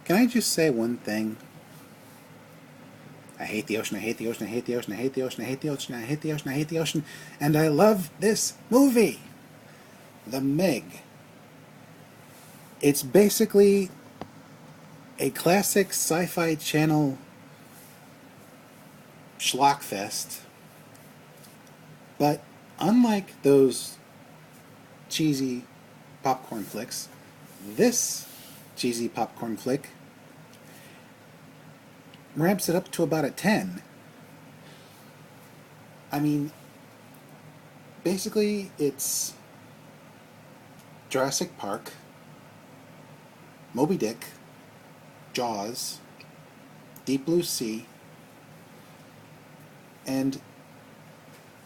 Can I just say one thing? I hate the ocean, I hate the ocean, I hate the ocean, I hate the ocean, I hate the ocean, I hate the ocean, I hate the ocean, and I love this movie! The Meg. It's basically a classic sci-fi channel schlockfest, but unlike those cheesy popcorn flicks, this cheesy popcorn flick ramps it up to about a 10. I mean, basically, it's Jurassic Park, Moby Dick, Jaws, Deep Blue Sea, and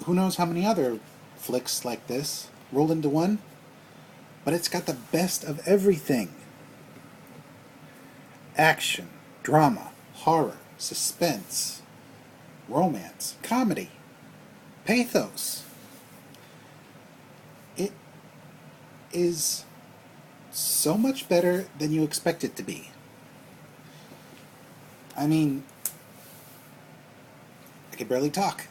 who knows how many other flicks like this rolled into one, but it's got the best of everything. Action, drama, horror, suspense, romance, comedy, pathos. It is so much better than you expect it to be. I mean, I can barely talk.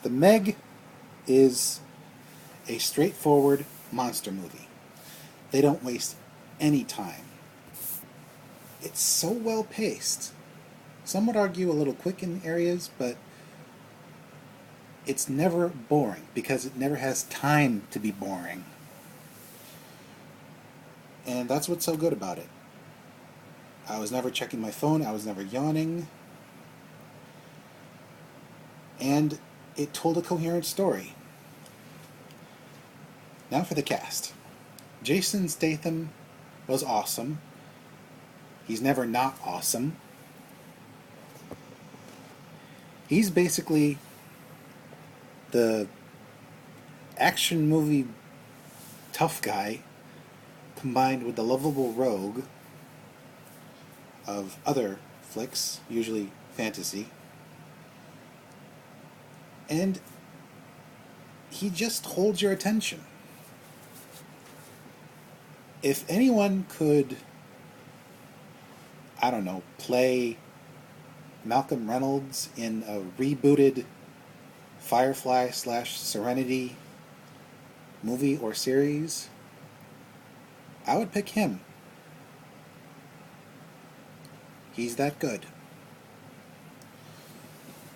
The Meg is a straightforward monster movie. They don't waste any time. It's so well paced. Some would argue a little quick in areas, but it's never boring because it never has time to be boring. And that's what's so good about it. I was never checking my phone, I was never yawning, and it told a coherent story. Now for the cast. Jason Statham was awesome. He's never not awesome. He's basically the action movie tough guy combined with the lovable rogue of other flicks, usually fantasy. And he just holds your attention. If anyone could, I don't know, play Malcolm Reynolds in a rebooted Firefly/Serenity movie or series, I would pick him. He's that good.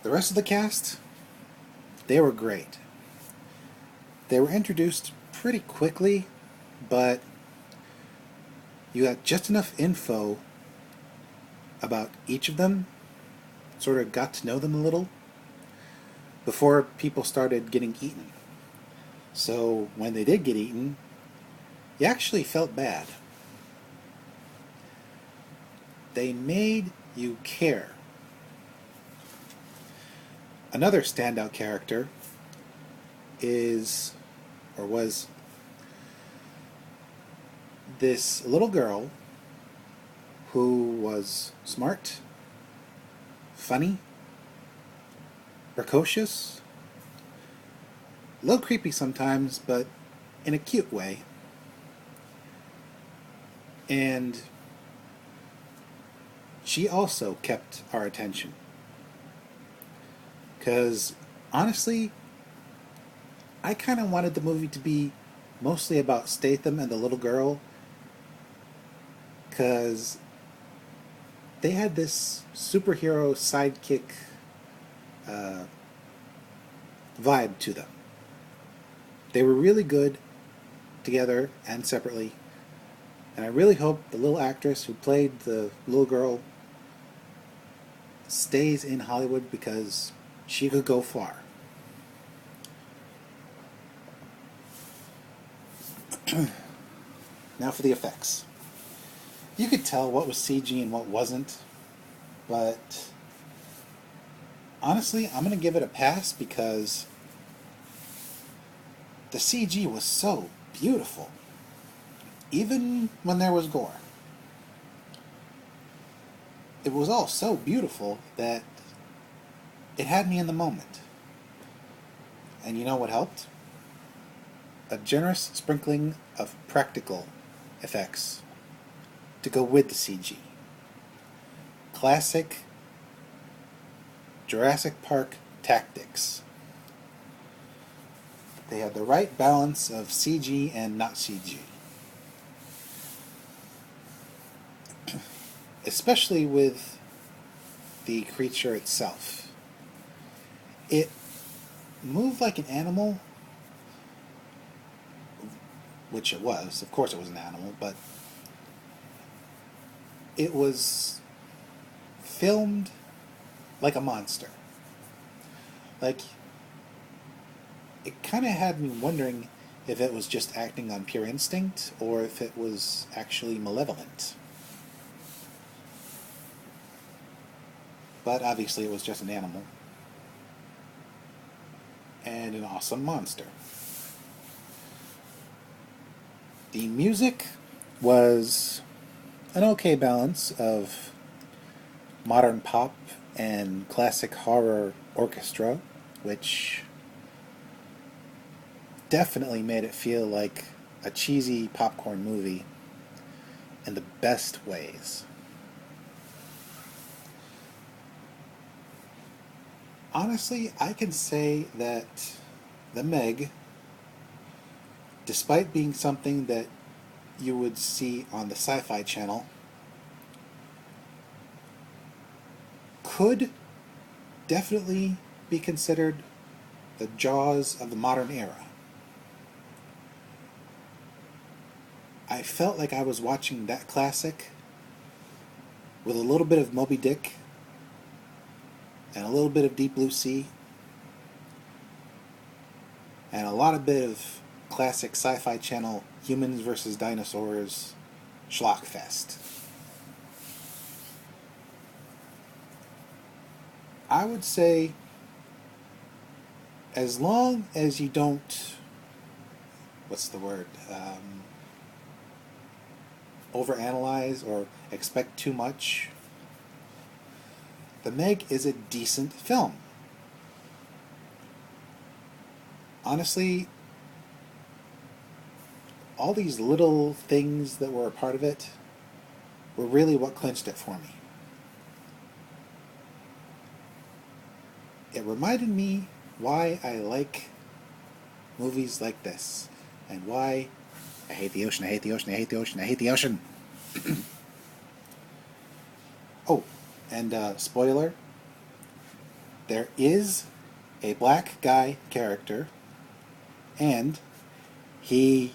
The rest of the cast, they were great. They were introduced pretty quickly, but you got just enough info about each of them, sort of got to know them a little, before people started getting eaten. So when they did get eaten, you actually felt bad. They made you care. Another standout character is, or was, this little girl who was smart, funny, precocious, a little creepy sometimes, but in a cute way. And she also kept our attention. Because, honestly, I kind of wanted the movie to be mostly about Statham and the little girl, because they had this superhero sidekick vibe to them. They were really good together and separately, and I really hope the little actress who played the little girl stays in Hollywood because she could go far. Now for the effects. You could tell what was CG and what wasn't, but honestly, I'm going to give it a pass because the CG was so beautiful, even when there was gore. It was all so beautiful that it had me in the moment. And you know what helped? a generous sprinkling of practical effects to go with the CG. Classic Jurassic Park tactics. They had the right balance of CG and not CG. Especially with the creature itself. It moved like an animal, which it was. Of course it was an animal, but it was filmed like a monster. Like, it kind of had me wondering if it was just acting on pure instinct or if it was actually malevolent. But obviously it was just an animal. And an awesome monster. The music was an okay balance of modern pop and classic horror orchestra, which definitely made it feel like a cheesy popcorn movie in the best ways. Honestly, I can say that The Meg, despite being something that you would see on the Sci-Fi Channel, could definitely be considered the Jaws of the modern era. I felt like I was watching that classic with a little bit of Moby Dick and a little bit of Deep Blue Sea and a lot of bit of classic Sci-Fi Channel humans versus dinosaurs schlockfest. I would say, as long as you don't, what's the word, overanalyze or expect too much, The Meg is a decent film. Honestly, all these little things that were a part of it were really what clinched it for me. It reminded me why I like movies like this and why I hate the ocean, I hate the ocean, I hate the ocean, I hate the ocean. Oh, and spoiler, there is a black guy character, and he